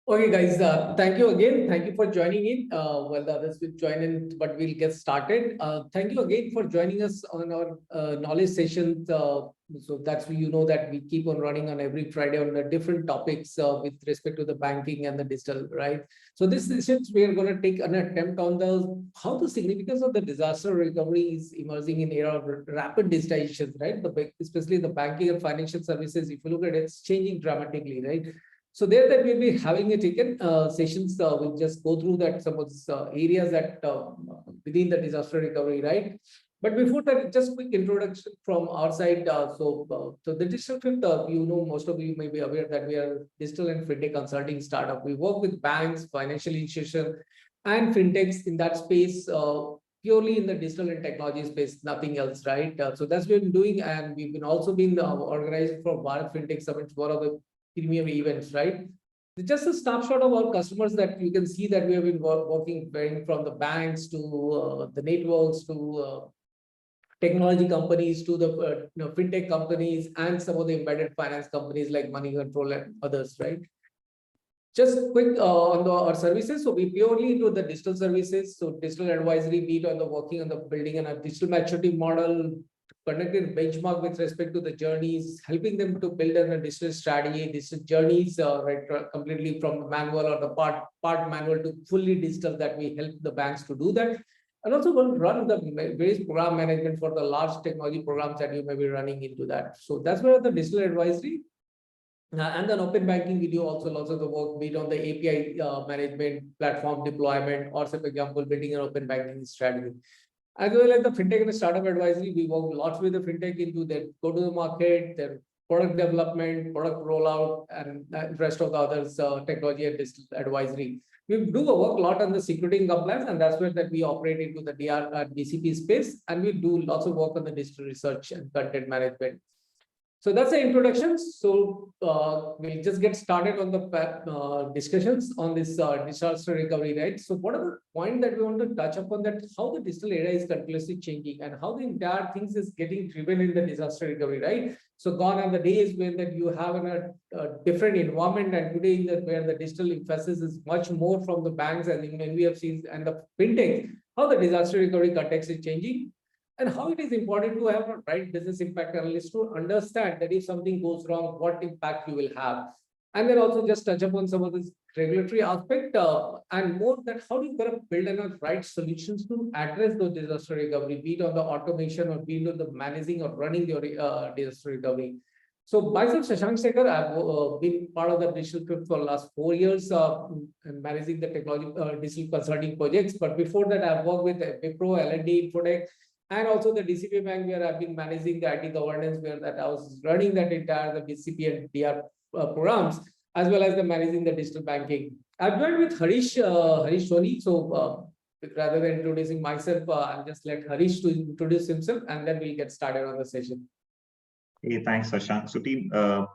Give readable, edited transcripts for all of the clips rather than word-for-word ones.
Okay, guys, thank you again. Thank you for joining in. Well, the others will join in, but we'll get started. Thank you again for joining us on our knowledge sessions. So that's you know that we keep on running on every Friday on the different topics with respect to the banking and the digital, right? So this sessions we are going to take an attempt on the how the significance of the disaster recovery is emerging in era of rapid digitization, right? Especially the banking and financial services. If you look at it, it's changing dramatically, right? So there that we'll be having a taken sessions. We'll just go through that some of the areas that within the disaster recovery, right? But before that, just quick introduction from our side. So the digital fit, most of you may be aware that we are digital and fintech consulting startup. We work with banks, financial institutions, and fintechs in that space. Purely in the digital and technology space, nothing else, right? So that's what we've been doing, and we've been also been organized for Bharat Fintech Summit, one of the premium events, right? Just a snapshot of our customers that you can see that we have been working from the banks to the networks to technology companies to the fintech companies and some of the embedded finance companies like Money Control and others, right? Just quick on our services. So we purely into the digital services. So digital advisory, be it on the working on the building and a digital maturity model, conducting benchmark with respect to the journeys, helping them to build a digital strategy, digital journeys, right, completely from manual or the part manual to fully digital that we help the banks to do that. And also will run the various program management for the large technology programs that you may be running into that. So that's where the digital advisory. And then open banking, we do also lots of the work, be it on the API management, platform deployment, or say, for example, building an open banking strategy. As well as the fintech and the startup advisory, we work lots with the fintech into their go to the market, their product development, product rollout, and the rest of the others, technology and digital advisory. We do work a lot on the security and compliance, and that's where that we operate into the DR and DCP space, and we do lots of work on the digital research and content management. So that's the introduction. So we'll just get started on the discussions on this disaster recovery, right? So what are the points that we want to touch upon, that how the digital era is continuously changing and how the entire things is getting driven in the disaster recovery, right? So gone are the days when that you have a different environment, and today in the, where the digital emphasis is much more from the banks and the NBFCs and the fintech, how the disaster recovery context is changing. And how it is important to have a right business impact analyst to understand that if something goes wrong, what impact you will have. And then also just touch upon some of this regulatory aspect and more that how do you kind of build enough right solutions to address those disaster recovery, be it on the automation or be it on the managing or running your disaster recovery. So myself, Shashank Sekhar, I've been part of the digital group for the last 4 years and managing the technology digital consulting projects. But before that, I've worked with Wipro, L&D, Infotech, and also the DCP Bank, where I've been managing the IT governance, where that I was running that entire the DCP and DR programs, as well as the managing the digital banking. I've joined with Harish Soni. So rather than introducing myself, I'll just let Harish to introduce himself, and then we'll get started on the session. Hey, thanks, Shashank. So team,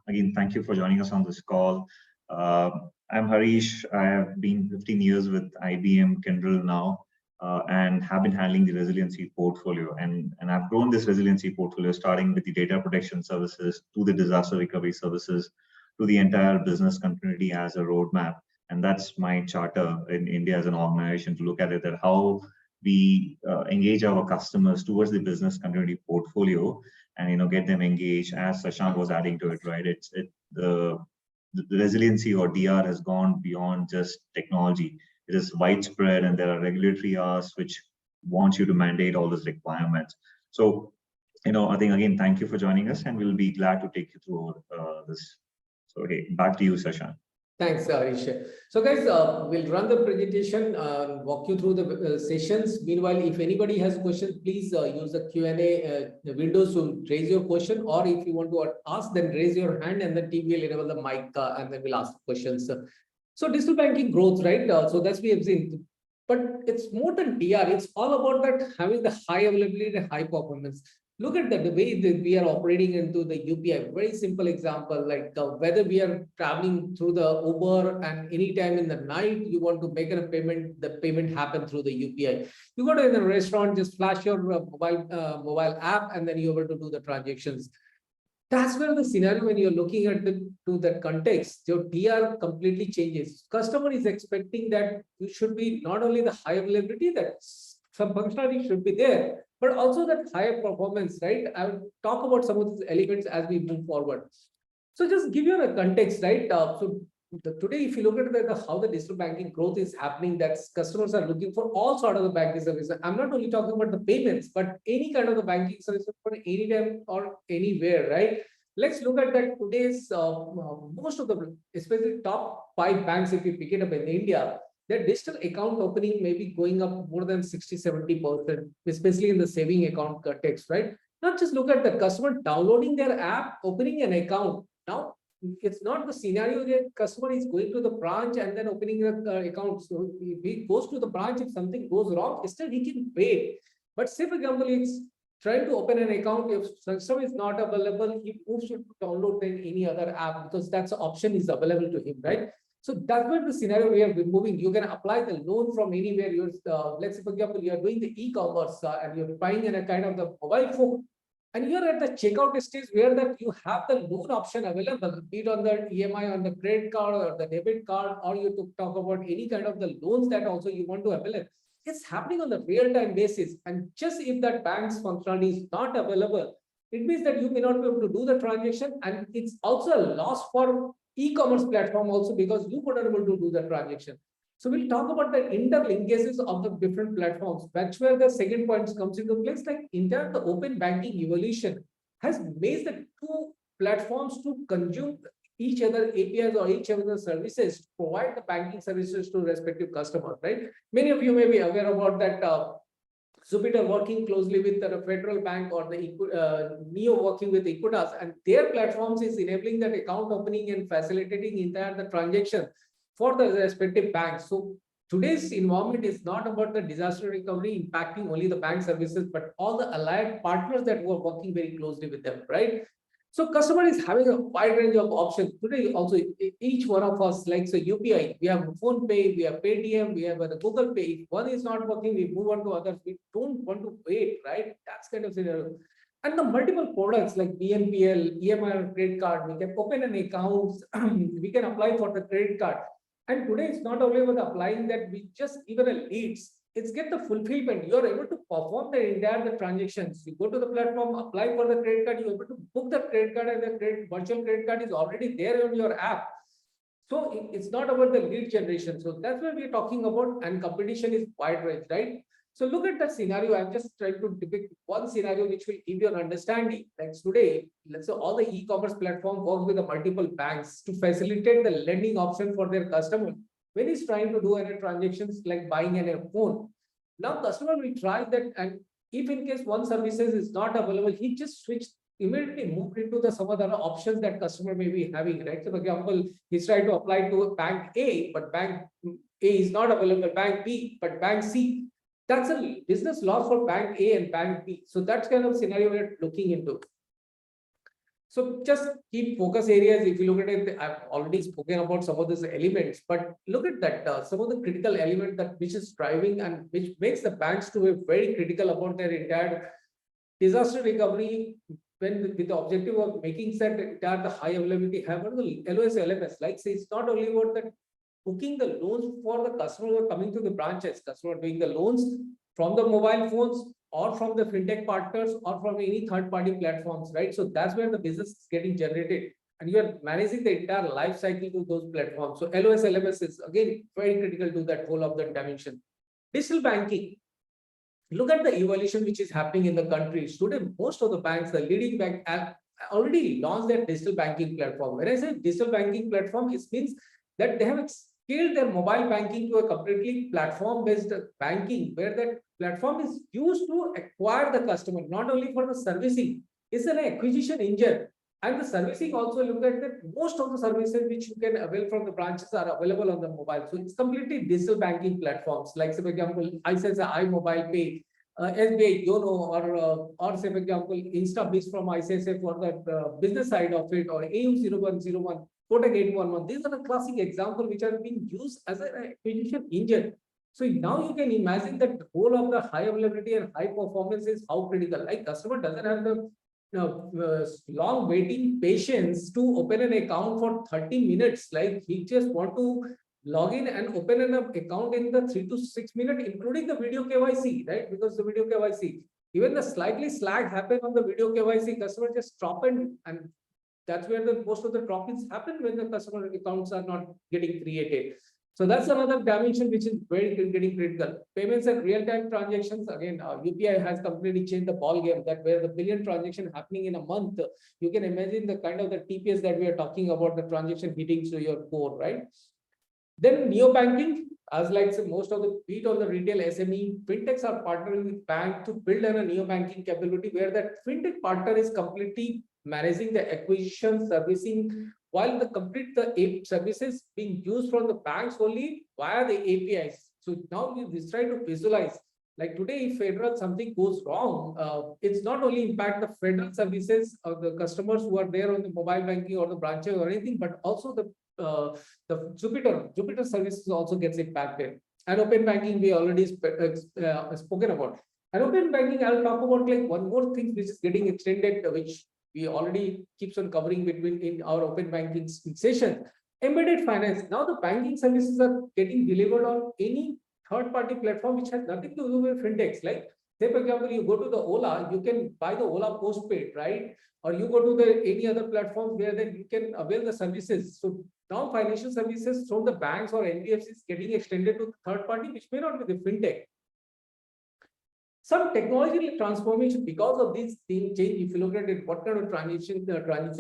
again, thank you for joining us on this call. I'm Harish. I have been 15 years with IBM Kyndryl now. And have been handling the resiliency portfolio. And I've grown this resiliency portfolio, starting with the data protection services to the disaster recovery services to the entire business continuity as a roadmap. And that's my charter in India as an organization, to look at it, that how we engage our customers towards the business continuity portfolio and get them engaged, as Shashank was adding to it, right? The resiliency or DR has gone beyond just technology. It is widespread, and there are regulatory asks which want you to mandate all those requirements. So, I think, again, thank you for joining us, and we'll be glad to take you through this. So, okay, back to you, Shashank. Thanks, Harish. So, guys, we'll run the presentation and walk you through the sessions. Meanwhile, if anybody has questions, please use the Q&A windows to raise your question, or if you want to ask, then raise your hand, and the team will enable the mic, and then we'll ask questions. So digital banking growth, right? So that's we have seen, but it's more than DR. It's all about that having the high availability and high performance. Look at the way that we are operating into the UPI. Very simple example, like whether we are traveling through the Uber and anytime in the night you want to make a payment, the payment happen through the UPI. You go to in a restaurant, just flash your mobile app, and then you're able to do the transactions. That's where the scenario, when you're looking at to that context, your DR completely changes. Customer is expecting that you should be not only the high availability, that some functionality should be there, but also that higher performance, right? I will talk about some of these elements as we move forward. So just give you a context, right? Today, if you look at how the digital banking growth is happening, that customers are looking for all sort of the banking services. I'm not only talking about the payments, but any kind of the banking services for any time or anywhere, right? Let's look at that today's most of the, especially top 5 banks, if you pick it up in India, their digital account opening may be going up more than 60-70%, especially in the saving account context, right? Not just look at the customer downloading their app, opening an account. Now, it's not the scenario that customer is going to the branch and then opening the account. So if he goes to the branch, if something goes wrong, still he can pay. But say, for example, it's trying to open an account. If system is not available, he moves to download then any other app, because that's the option is available to him, right? So that's what the scenario we are moving. You can apply the loan from anywhere. You're, let's say, for example, you are doing the e-commerce and you're buying in a kind of the mobile phone, and you're at the checkout stage where that you have the loan option available, be it on the EMI, on the credit card or the debit card, or you to talk about any kind of the loans that also you want to avail. It's happening on the real-time basis. And just if that bank's functionality is not available, it means that you may not be able to do the transaction. And it's also a loss for e-commerce platform also, because you were not able to do the transaction. So we'll talk about the interlinkages of the different platforms. That's where the second point comes into place. Like entire the open banking evolution has made the two platforms to consume each other APIs or each other services to provide the banking services to respective customers, right? Many of you may be aware about that. Jupiter working closely with the Federal Bank, or the Neo working with Equitas, and their platforms is enabling that account opening and facilitating entire the transaction for the respective banks. So today's environment is not about the disaster recovery impacting only the bank services, but all the allied partners that were working very closely with them, right? So customer is having a wide range of options. Today also, each one of us, like so UPI, we have phone pay, we have Paytm, we have the Google Pay. If one is not working, we move on to others. We don't want to wait, right? That's kind of scenario. And the multiple products like BNPL, EMI or credit card, we can open an account, we can apply for the credit card. And today it's not only about applying that, we just even a leads. It's get the fulfillment. You're able to perform the entire the transactions. You go to the platform, apply for the credit card, you're able to book the credit card, and the virtual credit card is already there on your app. So it's not about the lead generation. So that's what we're talking about. And competition is wide range, right? So look at that scenario. I'm just trying to depict one scenario which will give you an understanding. Like today, let's say all the e-commerce platform works with the multiple banks to facilitate the lending option for their customer when he's trying to do any transactions like buying a phone. Now customer will try that, and if in case one services is not available, he just switch immediately moved into the some other options that customer may be having, right? So for example, he's trying to apply to bank A, but bank A is not available, bank B, but bank C. That's a business loss for bank A and bank B. So that's kind of scenario we're looking into. So just keep focus areas. If you look at it, I've already spoken about some of these elements, but look at that, some of the critical element that which is driving and which makes the banks to be very critical about their entire disaster recovery, when with the objective of making that entire the high availability have the LOS LMS. Like say, it's not only about that booking the loans for the customers who are coming to the branches, customer doing the loans from the mobile phones or from the fintech partners or from any third-party platforms, right? So that's where the business is getting generated, and you are managing the entire life cycle to those platforms. So LOS LMS is again very critical to that whole of the dimension. Digital banking. Look at the evolution which is happening in the country. Today, most of the banks, the leading bank, have already launched their digital banking platform. When I say digital banking platform, it means that they have scaled their mobile banking to a completely platform-based banking, where that platform is used to acquire the customer, not only for the servicing. It's an acquisition engine. And the servicing also, look at that most of the services which you can avail from the branches are available on the mobile. So it's completely digital banking platforms. Like, say, for example, ICICI iMobile Pay, SBI YONO, or say, for example, InstaBiz from ICICI for the business side of it, or AU0101, Kotak 811. These are the classic examples which are being used as an acquisition engine. So now you can imagine that the whole of the high availability and high performance is how critical. Like customer doesn't have the long waiting patience to open an account for 30 minutes. Like he just want to log in and open an account in the 3 to 6 minutes, including the video KYC, right? Because the video KYC, even the slightly slack happen on the video KYC, customer just stop and that's where the most of the drop-ins happen when the customer accounts are not getting created. So that's another dimension which is very getting critical. Payments and real-time transactions. Again, UPI has completely changed the ball game. That where the billion transaction happening in a month, you can imagine the kind of the TPS that we are talking about, the transaction hitting to your core, right? Then neo-banking, as like say, most of the beat on the retail SME, fintechs are partnering with bank to build a neo-banking capability where that fintech partner is completely managing the acquisition, servicing, while the complete the services being used from the banks only via the APIs. So now we try to visualize. Like today, if federal something goes wrong, it's not only impact the federal services or the customers who are there on the mobile banking or the branches or anything, but also the Jupiter services also gets impacted. And open banking we already spoken about. And open banking, I'll talk about like one more thing which is getting extended, which we already keeps on covering between in our open banking session. Embedded finance. Now the banking services are getting delivered on any third-party platform which has nothing to do with fintechs. Like say for example, you go to the Ola, you can buy the Ola postpaid, right? Or you go to the any other platform where then you can avail the services. So now financial services from the banks or NBFCs getting extended to third party, which may not be the fintech. Some technological transformation because of this thing change. If you look at it, what kind of transition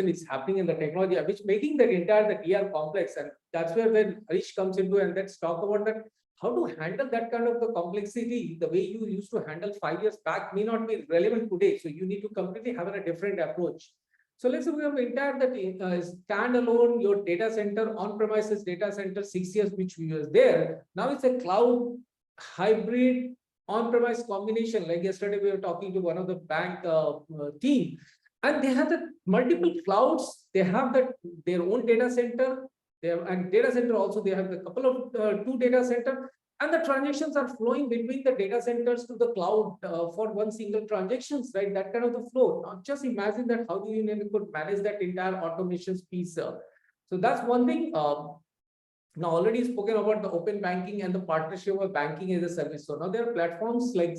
is happening in the technology, which making that entire the DR complex, and that's where when Harish comes into, and let's talk about that. How to handle that kind of the complexity, the way you used to handle 5 years back may not be relevant today. So you need to completely have a different approach. So let's say we have entire that standalone your data center, on-premises data center, 6 years, which we was there. Now it's a cloud hybrid on-premise combination. Like yesterday, we were talking to one of the bank team, and they have the multiple clouds. They have that their own data center. They have, and data center also they have a couple of two data center, and the transactions are flowing between the data centers to the cloud for one single transactions, right? That kind of the flow. Now just imagine that how do you could manage that entire automation piece. So that's one thing. Now already spoken about the open banking and the partnership of banking as a service. So now there are platforms like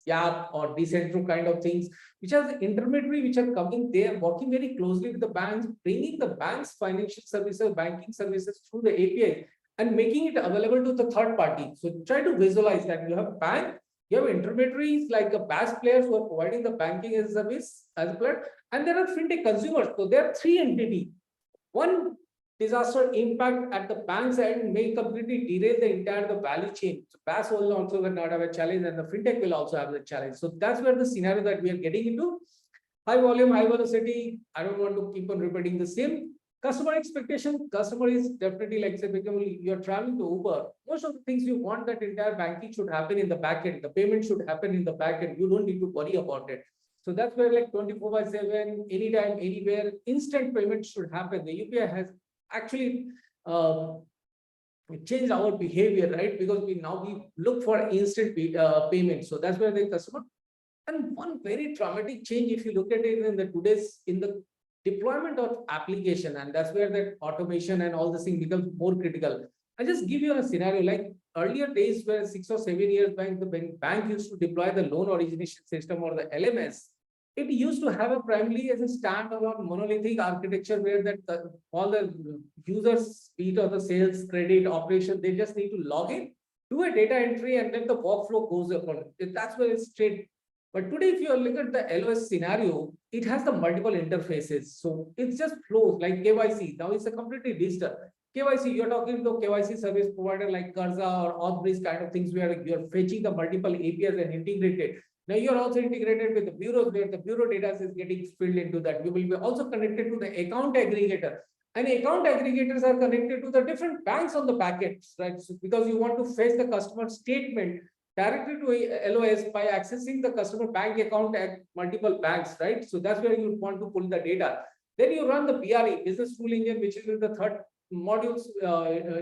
Yap or Decentro kind of things, which are the intermediary, which are coming there, working very closely with the banks, bringing the bank's financial services, banking services through the API and making it available to the third party. So try to visualize that you have bank, you have intermediaries like the BaaS players who are providing the banking as a service as a player, and there are fintech consumers. So there are three entities. One disaster impact at the bank's end may completely derail the entire the value chain. So BaaS will also not have a challenge, and the fintech will also have the challenge. So that's where the scenario that we are getting into. High volume, high velocity. I don't want to keep on repeating the same. Customer expectation. Customer is definitely like say, you're traveling to Uber. Most of the things you want that entire banking should happen in the back end. The payment should happen in the back end. You don't need to worry about it. So that's where like 24/7, anytime, anywhere, instant payment should happen. The UPI has actually changed our behavior, right? Because we look for instant payment. So that's where the customer. And one very dramatic change, if you look at it in the today's in the deployment of application, and that's where that automation and all this thing becomes more critical. I just give you a scenario like earlier days where 6 or 7 years back, the bank used to deploy the loan origination system or the LMS. It used to have a primarily as a standalone monolithic architecture where that all the users, be it or the sales, credit, operation, they just need to log in, do a data entry, and then the workflow goes upon. That's where it's straight. But today, if you look at the LOS scenario, it has the multiple interfaces. So it just flows like KYC. Now it's a completely digital. KYC, you're talking to KYC service provider like Karza or Authbridge kind of things where you're fetching the multiple APIs and integrated. Now you're also integrated with the bureaus where the bureau data is getting filled into that. You will be also connected to the account aggregator. And account aggregators are connected to the different banks on the packets, right? So because you want to fetch the customer statement directly to LOS by accessing the customer bank account at multiple banks, right? So that's where you want to pull the data. Then you run the BRE, business rule engine, which is the third modules,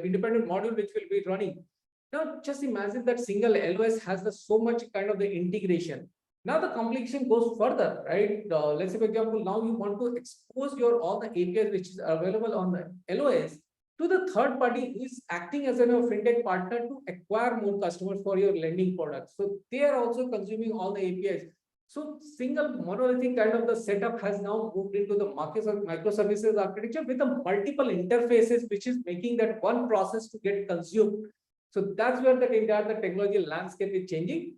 independent module, which will be running. Now, just imagine that single LOS has so much kind of the integration. Now the complication goes further, right? Let's say, for example, now you want to expose your all the APIs which is available on the LOS to the third party who is acting as a fintech partner to acquire more customers for your lending products. So they are also consuming all the APIs. So single monolithic kind of the setup has now moved into the markets of microservices architecture with the multiple interfaces, which is making that one process to get consumed. So that's where the entire the technology landscape is changing.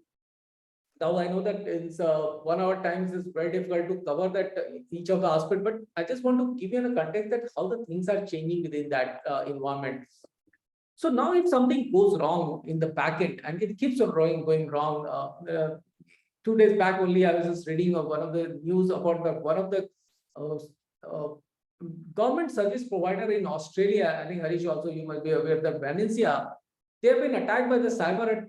Now I know that it's 1 hour times is very difficult to cover that each of the aspects, but I just want to give you a context that how the things are changing within that environment. So now if something goes wrong in the backend and it keeps on going wrong, 2 days back only I was just reading of one of the news about one of the uh, uh, government service provider in Australia. I think Harish also you must be aware that Vanencia, they have been attacked by the cyber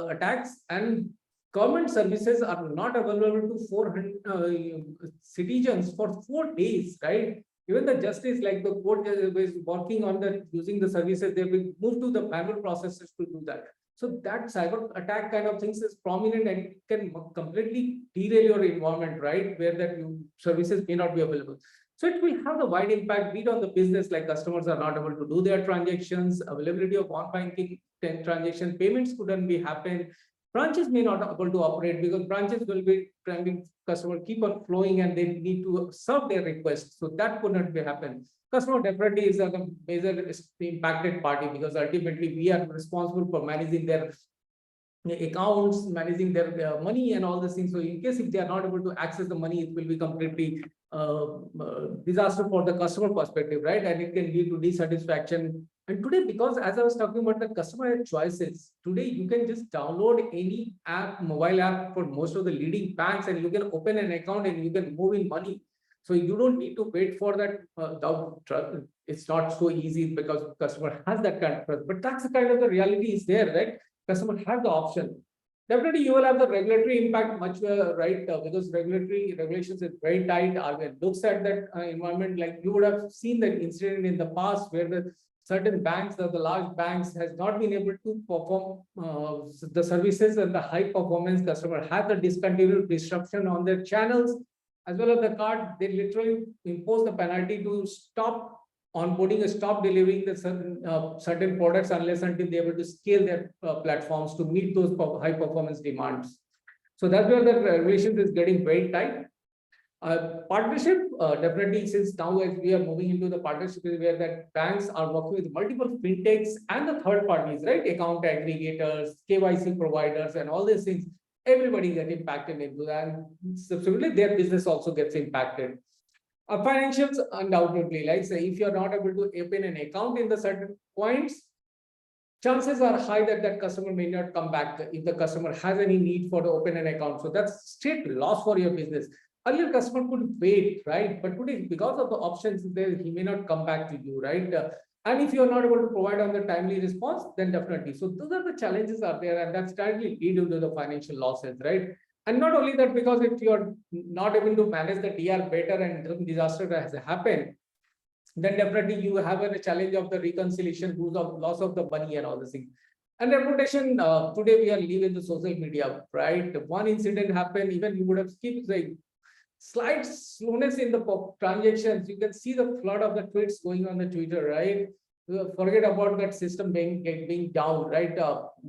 attacks, and government services are not available to 400 citizens for 4 days, right? Even the justice, like the court is working on the using the services, they will move to the manual processes to do that. So that cyber attack kind of things is prominent and it can completely derail your environment, right? Where that services may not be available. So it will have a wide impact, be it on the business, like customers are not able to do their transactions, availability of on-banking transaction, payments couldn't be happen. Branches may not be able to operate because branches will be trying customer keep on flowing and they need to serve their requests. So that could not be happen. Customer definitely is a major impacted party because ultimately we are responsible for managing their accounts, managing their money and all these things. So in case if they are not able to access the money, it will be completely disaster for the customer perspective, right? And it can lead to dissatisfaction. And today, because as I was talking about the customer choices, today you can just download any app, mobile app for most of the leading banks, and you can open an account and you can move in money. So you don't need to wait for that. It's not so easy because customer has that kind of trust. But that's the kind of the reality is there, right? Customer have the option. Definitely, you will have the regulatory impact much right because regulatory regulations is very tight. RBI looks at that environment, like you would have seen that incident in the past where the certain banks, the large banks, has not been able to perform the services and the high performance customer had the discontinued disruption on their channels as well as the card. They literally impose the penalty to stop onboarding, stop delivering the certain products unless until they're able to scale their platforms to meet those high performance demands. So that's where the regulation is getting very tight. Partnership, definitely, since now as we are moving into the partnership where that banks are working with multiple fintechs and the third parties, right? Account aggregators, KYC providers, and all these things, everybody gets impacted into that. And subsequently, their business also gets impacted. Financials, undoubtedly, like say, if you're not able to open an account in the certain points, chances are high that that customer may not come back if the customer has any need for to open an account. So that's straight loss for your business. Earlier, customer could wait, right? But today, because of the options there, he may not come back to you, right? And if you're not able to provide on the timely response, then definitely. So those are the challenges are there, and that's directly lead into the financial losses, right? And not only that, because if you're not able to manage the DR better and disaster has happened, then definitely you have a challenge of the reconciliation, loss of the money and all the things. And reputation, today we are living the social media, right? One incident happened, even you would have skipped the slight slowness in the transactions. You can see the flood of the tweets going on the Twitter, right? Forget about that system being down, right?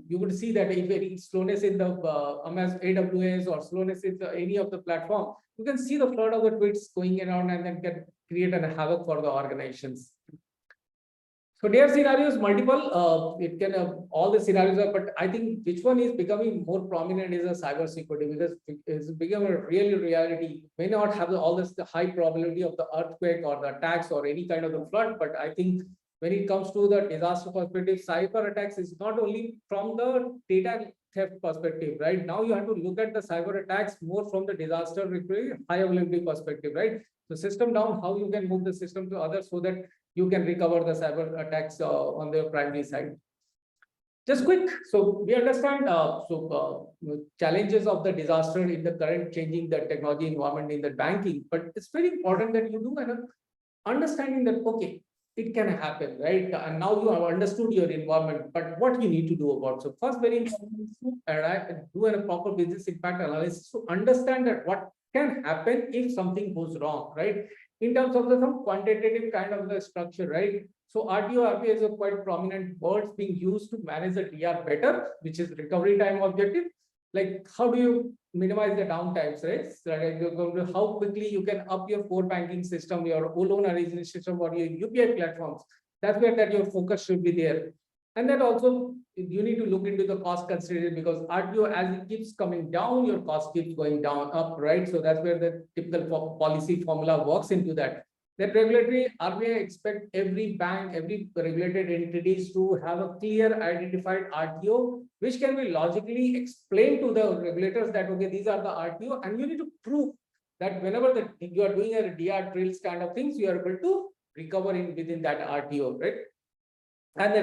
You would see that if any slowness in the AWS or slowness in any of the platform, you can see the flood of the tweets going around and then can create a havoc for the organizations. So there are scenarios multiple. It can all the scenarios are, but I think which one is becoming more prominent is a cyber security because it's become a real reality. May not have all this the high probability of the earthquake or the attacks or any kind of the flood, but I think when it comes to the disaster perspective, cyber attacks is not only from the data theft perspective, right? Now you have to look at the cyber attacks more from the disaster recovery, high availability perspective, right? So system down, how you can move the system to others so that you can recover the cyber attacks on the primary side. Just quick, so we understand challenges of the disaster in the current changing the technology environment in the banking, but it's very important that you do an understanding that, okay, it can happen, right? And now you have understood your environment, but what you need to do about. So first, very important is to do a proper business impact analysis to understand that what can happen if something goes wrong, right? In terms of some quantitative kind of the structure, right? So RTO, RPA is a quite prominent words being used to manage the DR better, which is recovery time objective. Like how do you minimize the downtimes, right? So like how quickly you can up your core banking system, your loan origination system, or your UPI platforms. That's where that your focus should be there. And then also you need to look into the cost consideration, because RTO, as it keeps coming down, your cost keeps going down up, right? So that's where the typical policy formula works into that. That regulatory RBI expect every bank, every regulated entities to have a clear identified RTO, which can be logically explained to the regulators that, okay, these are the RTO, and you need to prove that whenever you are doing a DR trails kind of things, you are able to recover within that RTO, right? And the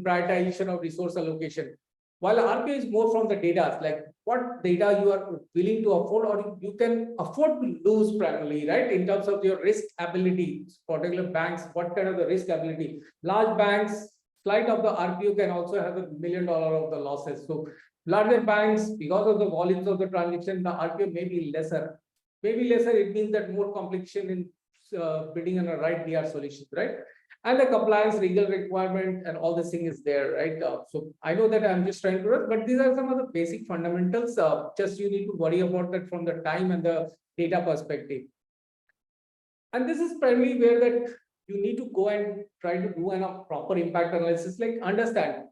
prioritization of resource allocation. While RPA is more from the data, like what data you are willing to afford or you can afford to lose primarily, right? In terms of your risk ability, particular banks, what kind of the risk ability. Large banks, slight of the RPO can also have $1 million of the losses. So larger banks, because of the volumes of the transaction, the RPO may be lesser. Maybe lesser, it means that more complication in building on a right DR solution, right? And the compliance legal requirement and all this thing is there, right? So I know that I'm just trying to run, but these are some of the basic fundamentals. Just you need to worry about that from the time and the data perspective. And this is primarily where that you need to go and try to do a proper impact analysis, like understand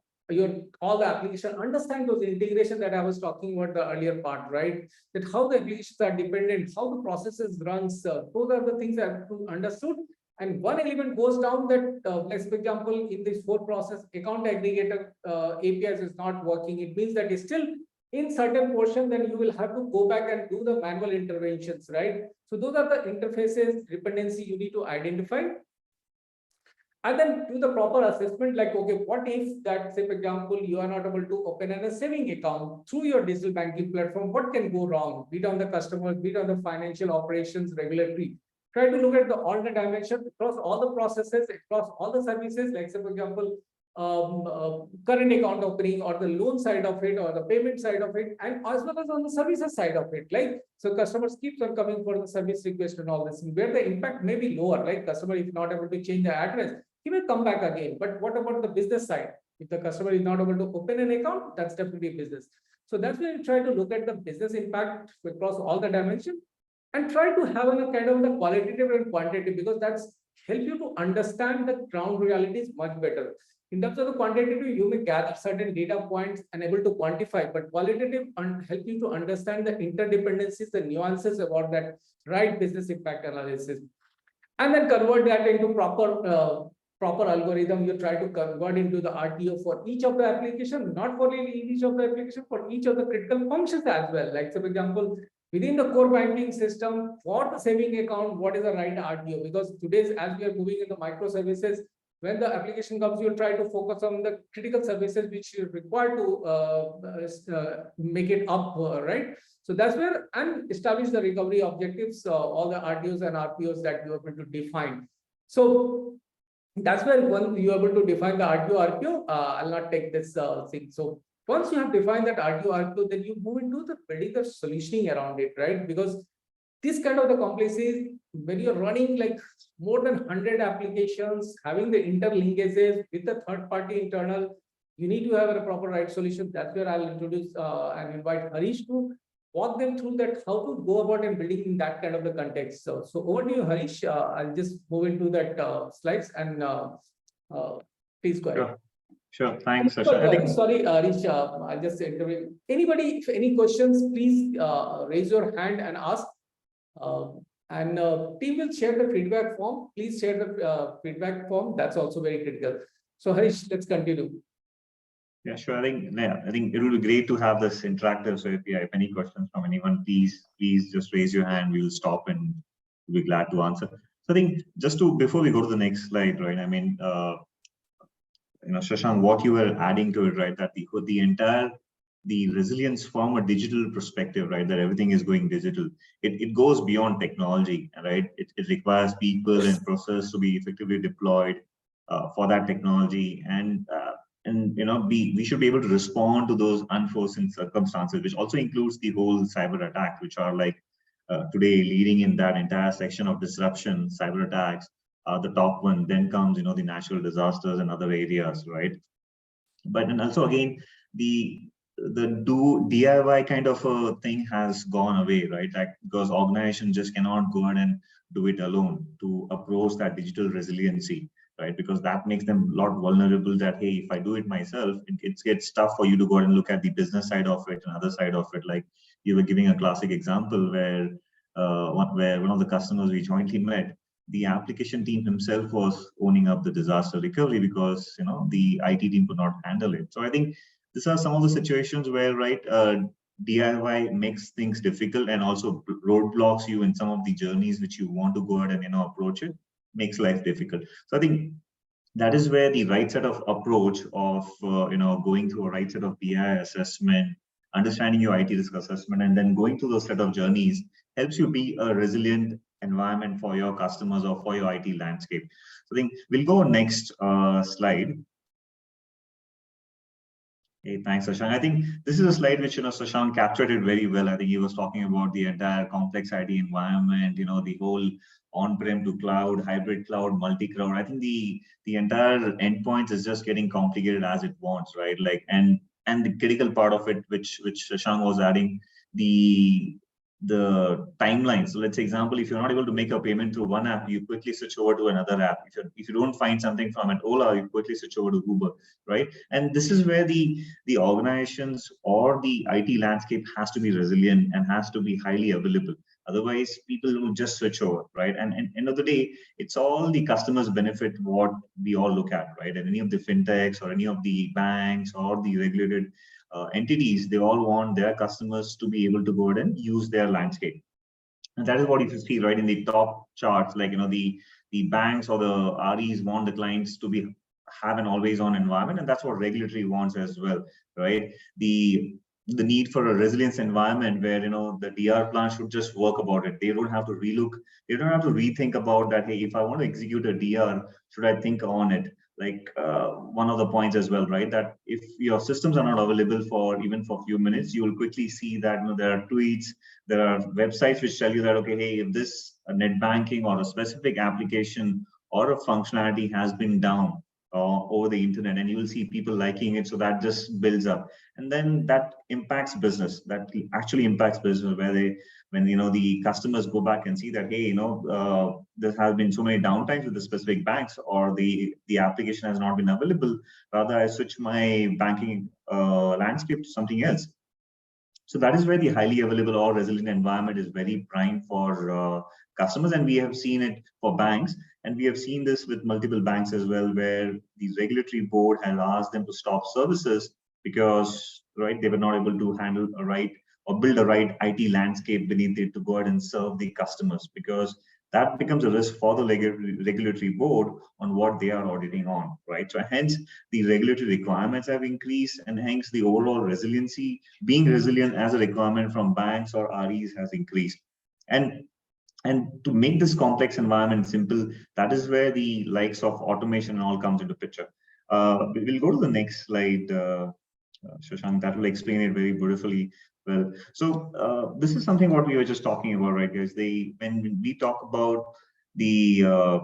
all the application, understand those integration that I was talking about the earlier part, right? That how the applications are dependent, how the processes runs, those are the things that have to understood. And one element goes down that, let's for example, in this whole process, account aggregator APIs is not working. It means that it's still in certain portion, then you will have to go back and do the manual interventions, right? So those are the interfaces, dependency you need to identify. And then do the proper assessment, like, okay, what if that, say, for example, you are not able to open a saving account through your digital banking platform, what can go wrong? Be it on the customer, be it on the financial operations, regulatory. Try to look at all the dimensions across all the processes, across all the services, like, say, for example, current account opening or the loan side of it or the payment side of it, and as well as on the services side of it. Like, so customers keeps on coming for the service request and all this, where the impact may be lower, like customer if not able to change the address, he may come back again. But what about the business side? If the customer is not able to open an account, that's definitely business. So that's why we try to look at the business impact across all the dimensions and try to have a kind of the qualitative and quantitative, because that's help you to understand the ground realities much better. In terms of the quantitative, you may gather certain data points and able to quantify, but qualitative help you to understand the interdependencies, the nuances about that right business impact analysis, and then convert that into proper algorithm. You try to convert into the RTO for each of the application, not for each of the application, for each of the critical functions as well. Like, so for example, within the core banking system, for the saving account, what is the right RTO? Because today's, as we are moving into microservices, when the application comes, you try to focus on the critical services which you require to make it up, right? So that's where, and establish the recovery objectives, all the RTOs and RPOs that you are going to define. So that's where when you are able to define the RTO, RPO, I'll not take this thing. So once you have defined that RTO, RPO, then you move into the building the solutioning around it, right? Because this kind of the complexity, when you're running like more than 100 applications, having the interlinkages with the third party internal, you need to have a proper right solution. That's where I'll introduce and invite Harish to walk them through that, how to go about and building in that kind of the context. So over to you, Harish. I'll just move into that slides and please go ahead. Sure. Thanks, Sasha. Sorry, Harish, I'll just intervene. Anybody, if any questions, please raise your hand and ask. And team will share the feedback form. Please share the feedback form. That's also very critical. So Harish, let's continue. Yeah, sure. I think it would be great to have this interactive. So if you have any questions from anyone, please just raise your hand. We'll stop and we'll be glad to answer. So I think just before we go to the next slide, right? I mean, Shashank, what you were adding to it, right? That the resilience from a digital perspective, right? That everything is going digital. It goes beyond technology, right? It requires people and process to be effectively deployed. for that technology, and we should be able to respond to those unforeseen circumstances, which also includes the whole cyber attack, which are like today leading in that entire section of disruption. Cyber attacks are the top one. Then comes the natural disasters and other areas, right? But and also again, the DIY kind of a thing has gone away, right? Like, because organizations just cannot go ahead and do it alone to approach that digital resiliency, right? Because that makes them a lot vulnerable. That hey, if I do it myself, it gets tough for you to go ahead and look at the business side of it and other side of it. Like you were giving a classic example where one of the customers we jointly met, the application team himself was owning up the disaster recovery because the IT team could not handle it. So I think these are some of the situations where, right, DIY makes things difficult and also roadblocks you in some of the journeys which you want to go ahead and approach it, makes life difficult. So I think that is where the right set of approach of going through a right set of BI assessment, understanding your IT risk assessment, and then going through those set of journeys helps you be a resilient environment for your customers or for your IT landscape. So I think we'll go next slide. Hey, thanks, Sashank. I think this is a slide which Sashank captured it very well. I think he was talking about the entire complex IT environment, the whole on-prem to cloud, hybrid cloud, multi-cloud. I think the entire endpoints is just getting complicated as it wants, right? Like and the critical part of it, which Sashank was adding, the timeline. So let's say example, if you're not able to make a payment through one app, you quickly switch over to another app. If you don't find something from an Ola, you quickly switch over to Uber, right? And this is where the organizations or the IT landscape has to be resilient and has to be highly available. Otherwise, people will just switch over, right? And end of the day, it's all the customers' benefit what we all look at, right? And any of the fintechs or any of the banks or the regulated entities, they all want their customers to be able to go ahead and use their landscape. And that is what you see right in the top charts, like the banks or the REs want the clients to have an always on environment, and that's what regulatory wants as well, right? The need for a resilience environment where the DR plan should just work about it. They don't have to relook, they don't have to rethink about that. Hey, if I want to execute a DR, should I think on it? Like one of the points as well, right? That if your systems are not available for even for a few minutes, you will quickly see that there are tweets, there are websites which tell you that, okay, hey, if this net banking or a specific application or a functionality has been down over the internet, and you will see people liking it. So that just builds up. And then that impacts business. That actually impacts business when the customers go back and see that, hey, there has been so many downtimes with the specific banks, or the application has not been available. Rather, I switch my banking landscape to something else. So that is where the highly available or resilient environment is very prime for customers. And we have seen it for banks. And we have seen this with multiple banks as well, where the regulatory board has asked them to stop services because, right, they were not able to handle a right or build a right IT landscape beneath it to go ahead and serve the customers, because that becomes a risk for the regulatory board on what they are auditing on, right? So hence the regulatory requirements have increased, and hence the overall resiliency, being resilient as a requirement from banks or REs has increased. And to make this complex environment simple, that is where the likes of automation and all comes into picture. We'll go to the next slide, Shashank, that will explain it very beautifully. Well, so this is something what we were just talking about, right, guys? When we talk about the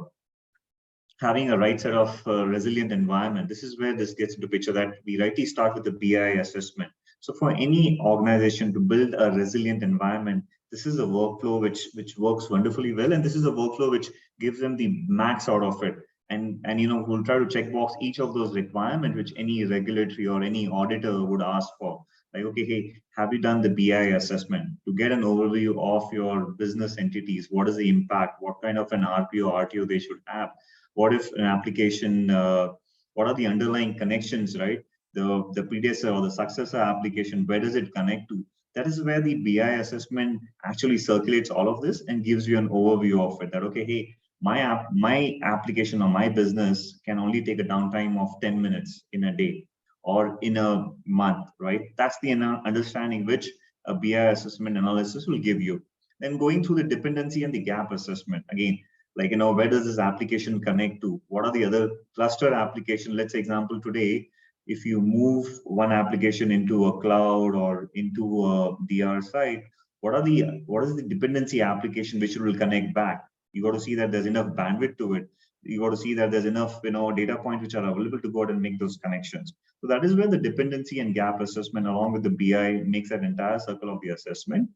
having a right set of resilient environment, this is where this gets into picture, that we rightly start with the BI assessment. So for any organization to build a resilient environment, this is a workflow which works wonderfully well, and this is a workflow which gives them the max out of it. And we'll try to check box each of those requirements which any regulatory or any auditor would ask for. Like, okay, hey, have you done the BI assessment to get an overview of your business entities? What is the impact? What kind of an RPO, RTO they should have? What if an application, what are the underlying connections, right? The predecessor or the successor application, where does it connect to? That is where the BI assessment actually circulates all of this and gives you an overview of it, that, okay, hey, my application or my business can only take a downtime of 10 minutes in a day or in a month, right? That's the understanding which a BI assessment analysis will give you. Then going through the dependency and the gap assessment. Again, Like, where does this application connect to? What are the other cluster application? Let's say example today, if you move one application into a cloud or into a DR site, what is the dependency application which will connect back? You got to see that there's enough bandwidth to it. You got to see that there's enough, data points which are available to go out and make those connections. So that is where the dependency and gap assessment along with the BI makes that entire circle of the assessment.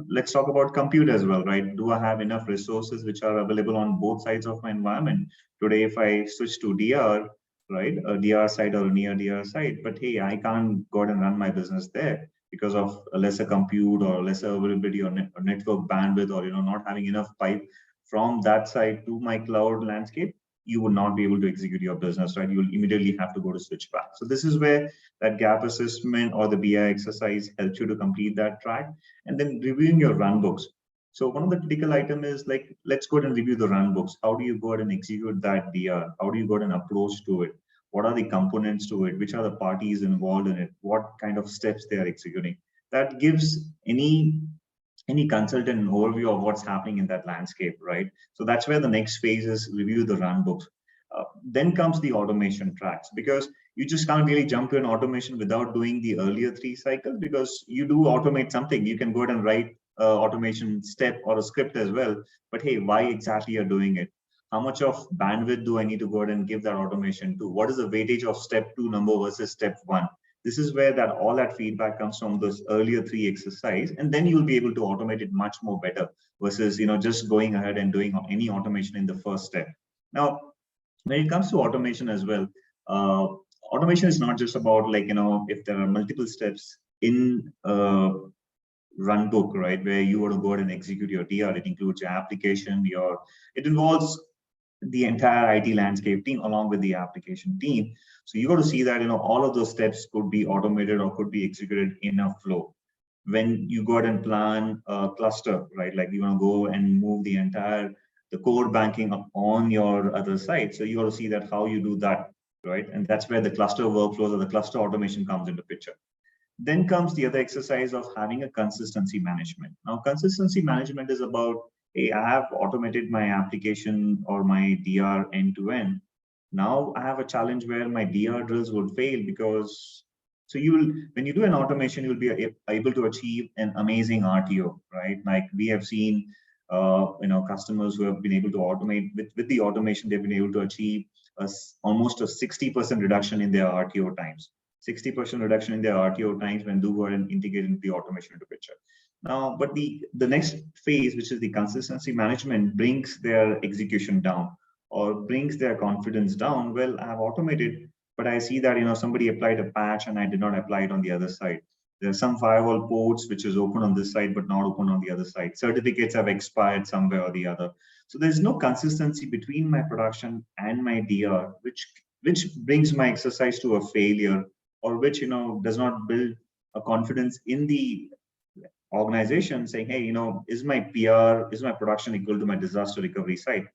Let's talk about compute as well, right? Do I have enough resources which are available on both sides of my environment? Today, if I switch to DR, right, a DR site or a near DR site, but hey, I can't go out and run my business there because of a lesser compute or lesser availability or network bandwidth, or not having enough pipe from that side to my cloud landscape. You will not be able to execute your business, right? You will immediately have to go to switch back. So this is where that gap assessment or the BI exercise helps you to complete that track. And then reviewing your run books. So one of the critical item is like, let's go ahead and review the run books. How do you go ahead and execute that DR? How do you go ahead and approach to it? What are the components to it? Which are the parties involved in it? What kind of steps they are executing? That gives any consultant an overview of what's happening in that landscape, right? So that's where the next phase is review the run books. Then comes the automation tracks, because you just can't really jump to an automation without doing the earlier three cycles, because you do automate something. You can go ahead and write automation step or a script as well. But hey, why exactly you're doing it? How much of bandwidth do I need to go ahead and give that automation to? What is the weightage of step 2 number versus step 1? This is where that all that feedback comes from those earlier three exercise, and then you'll be able to automate it much more better versus just going ahead and doing any automation in the first step. Now, when it comes to automation as well, automation is not just about like if there are multiple steps in run book, right, where you want to go ahead and execute your DR. It includes your application, it involves the entire IT landscape team along with the application team. So you got to see that all of those steps could be automated or could be executed in a flow. When you go ahead and plan a cluster, right, like you want to go and move the core banking on your other site. So you got to see that how you do that, right? And that's where the cluster workflows or the cluster automation comes into picture. Then comes the other exercise of having a consistency management. Now, consistency management is about, hey, I have automated my application or my DR end to end. Now I have a challenge where my DR drills would fail because, so when you do an automation, you'll be able to achieve an amazing RTO, right? Like we have seen, customers who have been able to automate with the automation, they've been able to achieve almost a 60% reduction in their RTO times. 60% reduction in their RTO times when do go ahead and integrate into the automation into picture. Now, but the next phase, which is the consistency management, brings their execution down or brings their confidence down. Well, I have automated, but I see that somebody applied a patch and I did not apply it on the other side. There are some firewall ports which is open on this side but not open on the other side. Certificates have expired somewhere or the other. So there's no consistency between my production and my DR, which brings my exercise to a failure, or which does not build a confidence in the organization, saying, hey, is my production equal to my disaster recovery site?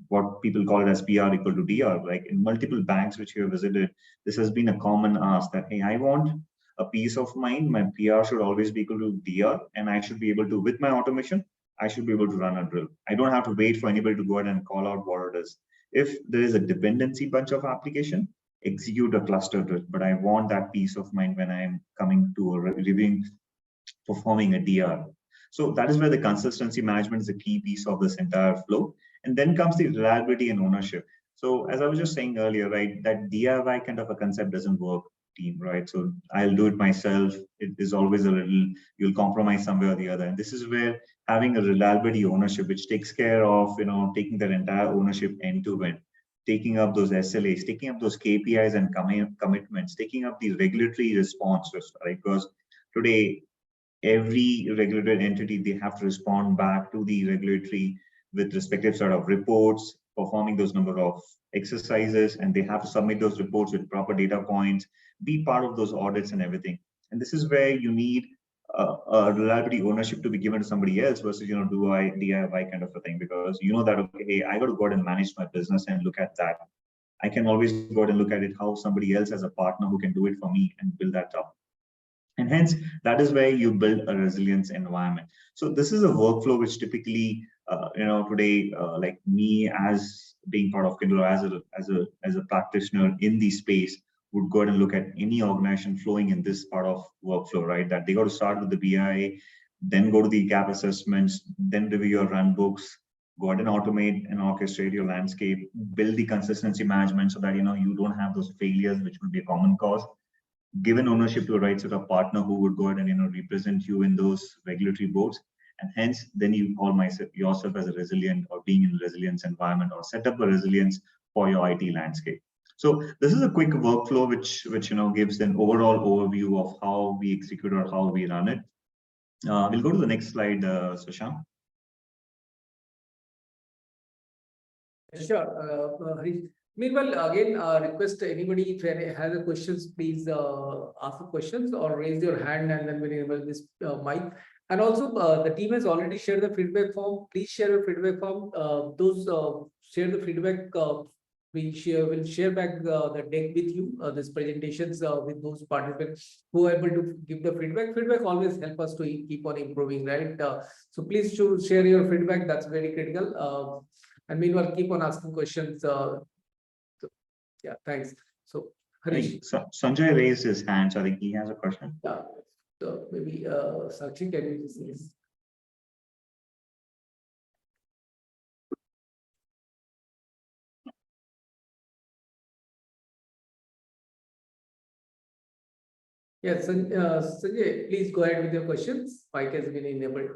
What people call it as PR equal to DR. Like in multiple banks which you have visited, this has been a common ask that, hey, I want a peace of mind. My PR should always be equal to DR, and I should be able to, with my automation, I should be able to run a drill. I don't have to wait for anybody to go ahead and call out what it is. If there is a dependency bunch of application, execute a cluster drill, but I want that peace of mind when I'm coming to a reviewing, performing a DR. So that is where the consistency management is a key piece of this entire flow. And then comes the reliability and ownership. So as I was just saying earlier, right, that DIY kind of a concept doesn't work, team, right? So I'll do it myself. It is always a little, you'll compromise somewhere or the other. And this is where having a reliability ownership, which takes care of, taking that entire ownership end to end, taking up those SLAs, taking up those KPIs and commitments, taking up the regulatory responses, right? Because today, every regulated entity, they have to respond back to the regulatory with respective sort of reports, performing those number of exercises, and they have to submit those reports with proper data points, be part of those audits and everything. And this is where you need a reliability ownership to be given to somebody else versus, do I DIY kind of a thing, because that, okay, hey, I got to go ahead and manage my business and look at that. I can always go ahead and look at it how somebody else as a partner who can do it for me and build that up. And hence, that is where you build a resilience environment. So this is a workflow which typically today, like me as being part of Kindle, as a practitioner in the space, would go ahead and look at any organization flowing in this part of workflow, right? That they got to start with the BI, then go to the gap assessments, then review your run books, go ahead and automate and orchestrate your landscape, build the consistency management so that you don't have those failures, which would be a common cause. Given ownership to a right sort of partner who would go ahead and represent you in those regulatory boards, and hence then you call yourself as a resilient or being in a resilience environment or set up a resilience for your IT landscape. So this is a quick workflow which gives an overall overview of how we execute or how we run it. We'll go to the next slide, Sushant. Sure. Harish. Meanwhile, again, request anybody if has a questions, please ask the questions or raise your hand, and then we'll enable this mic. And also, the team has already shared the feedback form. Please share the feedback form. Those share the feedback. Will share back the deck with you. These presentations with those participants who are able to give the feedback. Feedback always help us to keep on improving, right? So please share your feedback. That's very critical. And meanwhile, keep on asking questions. Yeah, thanks. So, Harish. Sanjay raised his hand, so I think he has a question. Yeah, so maybe Sakshi, can you just yes, Sanjay, please go ahead with your questions. Mic has been enabled.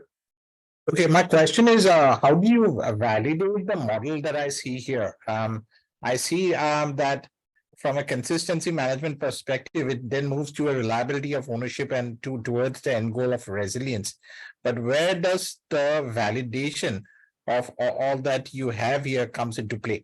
Okay, my question is, how do you validate the model that I see here? I see that from a consistency management perspective, it then moves to a reliability of ownership and towards the end goal of resilience. But where does the validation of all that you have here comes into play?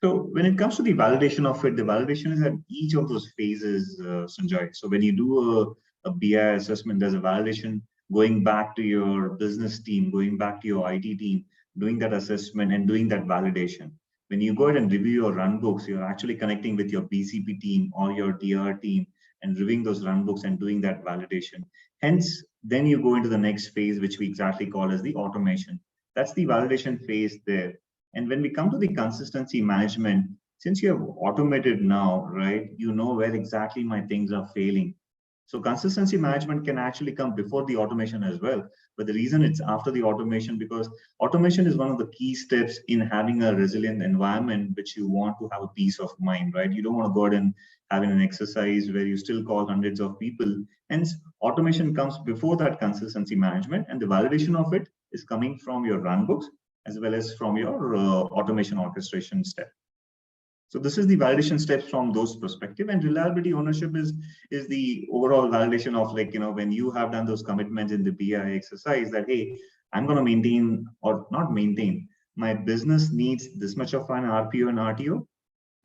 So when it comes to the validation of it, the validation is at each of those phases, Sanjay. So when you do a BI assessment, there's a validation going back to your business team, going back to your IT team, doing that assessment and doing that validation. When you go ahead and review your run books, you're actually connecting with your BCP team or your DR team and reviewing those run books and doing that validation. Hence, then you go into the next phase, which we exactly call as the automation. That's the validation phase there. And when we come to the consistency management, since you have automated now, right, you know where exactly my things are failing. So consistency management can actually come before the automation as well. But the reason it's after the automation, because automation is one of the key steps in having a resilient environment, which you want to have a peace of mind, right? You don't want to go ahead and having an exercise where you still call hundreds of people. Hence, automation comes before that consistency management, and the validation of it is coming from your run books as well as from your automation orchestration step. So this is the validation steps from those perspective, and reliability ownership is the overall validation of, like, when you have done those commitments in the BI exercise that, hey, I'm going to maintain or not maintain, my business needs this much of an RPO and RTO.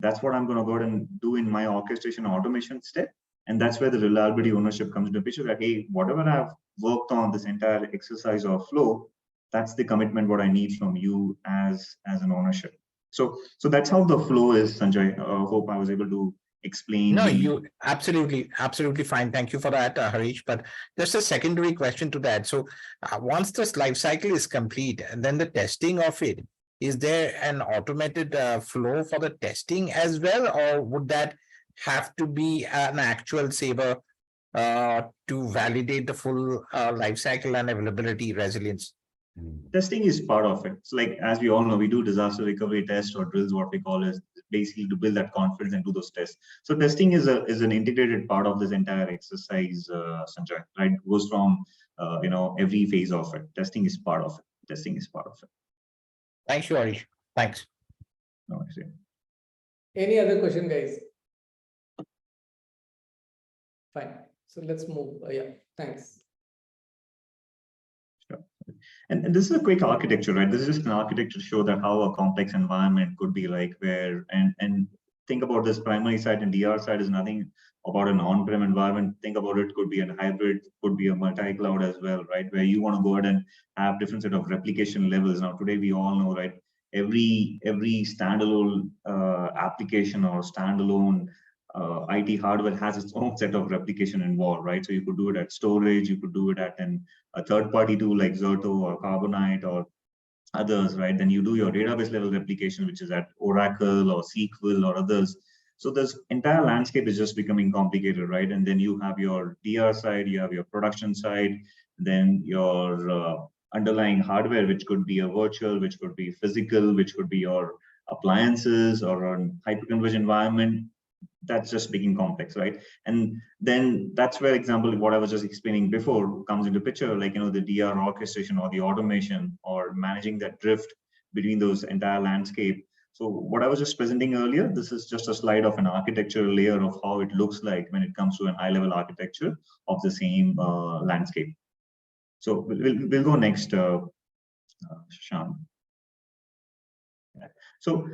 That's what I'm going to go ahead and do in my orchestration automation step. And that's where the reliability ownership comes into picture. That, hey, whatever I've worked on this entire exercise or flow, that's the commitment what I need from you as an ownership. So that's how the flow is, Sanjay. Hope I was able to explain. No, you absolutely fine. Thank you for that, Harish. But just a secondary question to that. So once this life cycle is complete and then the testing of it, is there an automated flow for the testing as well, or would that have to be an actual saver to validate the full life cycle and availability resilience? Testing is part of it. So, like, as we all know, we do disaster recovery tests or drills, what we call is basically to build that confidence and do those tests. So testing is an integrated part of this entire exercise, Sanjay, right? It goes from every phase of it. Testing is part of it. Testing is part of it. Thank you, Harish. Thanks. No, any other question, guys? Fine. So let's move. Yeah, thanks. And this is a quick architecture, right? This is just an architecture to show that how a complex environment could be like, where and think about this primary side and DR side is nothing about an on-prem environment. Think about it, could be a hybrid, could be a multi-cloud as well, right? Where you want to go ahead and have different set of replication levels. Now, today we all know, right? Every standalone application or standalone IT hardware has its own set of replication involved, right? So you could do it at storage, you could do it at a third-party tool like Zerto or Carbonite or others, right? Then you do your database level replication, which is at Oracle or SQL or others. So this entire landscape is just becoming complicated, right? And then you have your DR side, you have your production side, then your underlying hardware, which could be a virtual, which could be physical, which could be your appliances or a hyperconverged environment. That's just making complex, right? And then that's where example, what I was just explaining before comes into picture, like, the DR orchestration or the automation or managing that drift between those entire landscape. So what I was just presenting earlier, this is just a slide of an architecture layer of how it looks like when it comes to an high-level architecture of the same landscape. So we'll go next, Shashank. So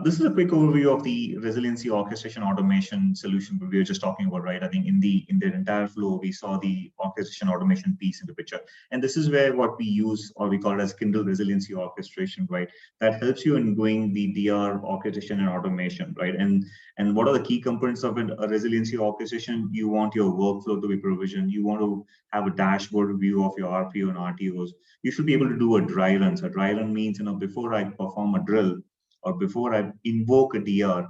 this is a quick overview of the resiliency orchestration automation solution we were just talking about, right? I think in the entire flow, we saw the orchestration automation piece in the picture. And this is where what we use, or we call it as Kindle resiliency orchestration, right? That helps you in doing the DR orchestration and automation, right? And what are the key components of a resiliency orchestration? You want your workflow to be provisioned. You want to have a dashboard view of your RPO and RTOs. You should be able to do a dry run. So a dry run means, before I perform a drill, or before I invoke a DR,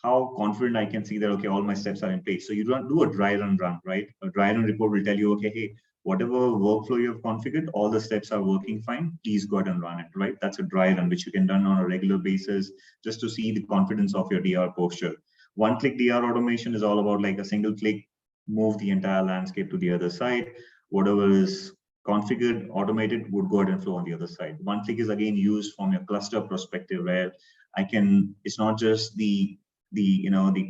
how confident I can see that, okay, all my steps are in place. So you don't do a dry run, right? A dry run report will tell you, okay, hey, whatever workflow you have configured, all the steps are working fine. Please go ahead and run it, right? That's a dry run, which you can run on a regular basis just to see the confidence of your DR posture. One-click DR automation is all about like a single click, move the entire landscape to the other side. Whatever is configured, automated would go ahead and flow on the other side. One click is again used from your cluster perspective, where it's not just the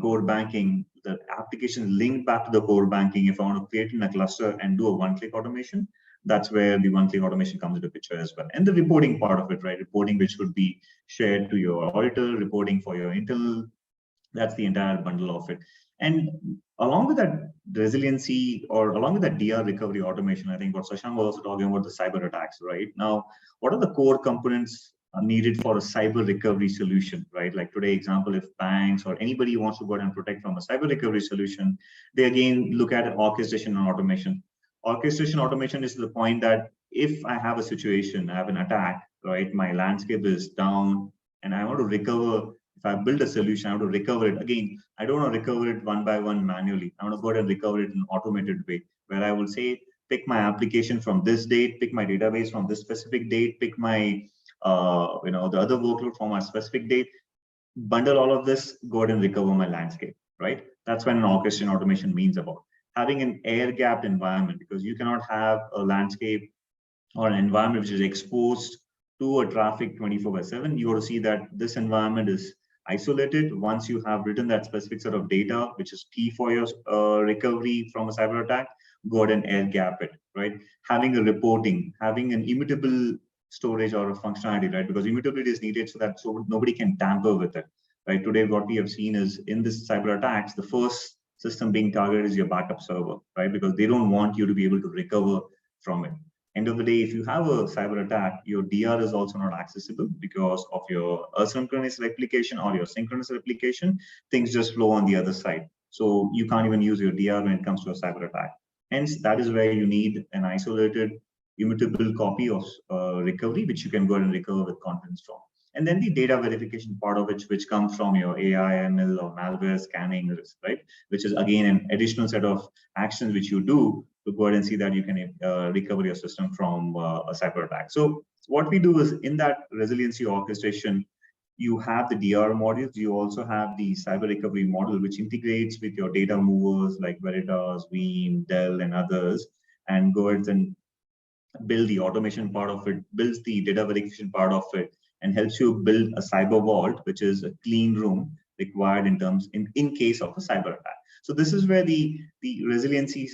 core banking, the application linked back to the core banking. If I want to create in a cluster and do a one-click automation, that's where the one-click automation comes into picture as well. And the reporting part of it, right? Reporting which would be shared to your auditor, reporting for your internal, that's the entire bundle of it. And along with that resiliency, or along with that DR recovery automation, I think what Shashank was also talking about, the cyber attacks, right? Now, what are the core components needed for a cyber recovery solution, right? Like today example, if banks or anybody wants to go ahead and protect from a cyber recovery solution, they again look at orchestration and automation. Orchestration automation is the point that if I have a situation, I have an attack, right? My landscape is down and I want to recover. If I build a solution, I have to recover it. Again, I don't want to recover it one by one manually. I want to go ahead and recover it in an automated way, where I will say, pick my application from this date, pick my database from this specific date, pick my, the other workload from a specific date, bundle all of this, go ahead and recover my landscape, right? That's when an orchestration automation means about having an air-gapped environment, because you cannot have a landscape or an environment which is exposed to a traffic 24/7. You got to see that this environment is isolated. Once you have written that specific set of data, which is key for your recovery from a cyber attack, go ahead and air gap it, right? Having a reporting, having an immutable storage or a functionality, right? Because immutability is needed so nobody can tamper with it, right? Today, what we have seen is in this cyber attacks, the first system being targeted is your backup server, right? Because they don't want you to be able to recover from it. End of the day, if you have a cyber attack, your DR is also not accessible because of your asynchronous replication or your synchronous replication. Things just flow on the other side. So you can't even use your DR when it comes to a cyber attack. Hence, that is where you need an isolated, immutable copy of recovery, which you can go ahead and recover with confidence from. And then the data verification part of which comes from your AI, ML, or malware scanning, right? Which is again an additional set of actions which you do to go ahead and see that you can recover your system from a cyber attack. So what we do is in that resiliency orchestration, you have the DR modules. You also have the cyber recovery model, which integrates with your data movers like Veritas, Veeam, Dell, and others, and go ahead and build the automation part of it, builds the data verification part of it, and helps you build a cyber vault, which is a clean room required in case of a cyber attack. So this is where the resiliency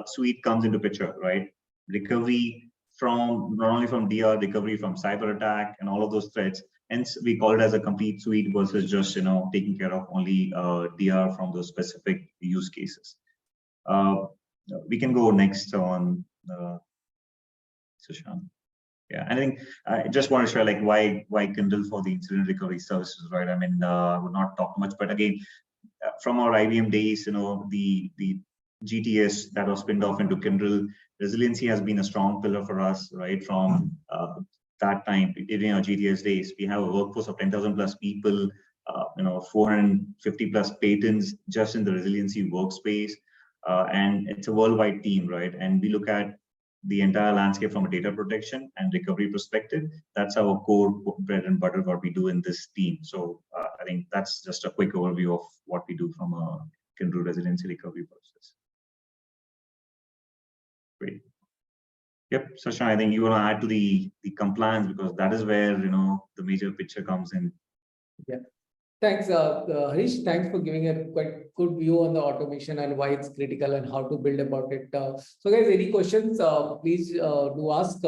suite comes into picture, right? Recovery from not only from DR, recovery from cyber attack and all of those threats. Hence, we call it as a complete suite versus just taking care of only DR from those specific use cases. We can go next on Sushant. Yeah, I think I just want to share like why Kindle for the incident recovery services, right? I mean, I would not talk much, but again, from our IBM days, the GTS that was spinned off into Kyndryl, resiliency has been a strong pillar for us, right? From that time, during our GTS days, we have a workforce of 10,000 plus people, 450 plus patents just in the resiliency workspace. And it's a worldwide team, right? And we look at the entire landscape from a data protection and recovery perspective. That's our core bread and butter, what we do in this team. So I think that's just a quick overview of what we do from a Kyndryl resiliency recovery process. Great. Yep, Sasha, I think you want to add to the compliance, because that is where the major picture comes in. Yeah. Thanks, Harish. Thanks for giving a quite good view on the automation and why it's critical and how to build about it. So, guys, any questions? Please do ask.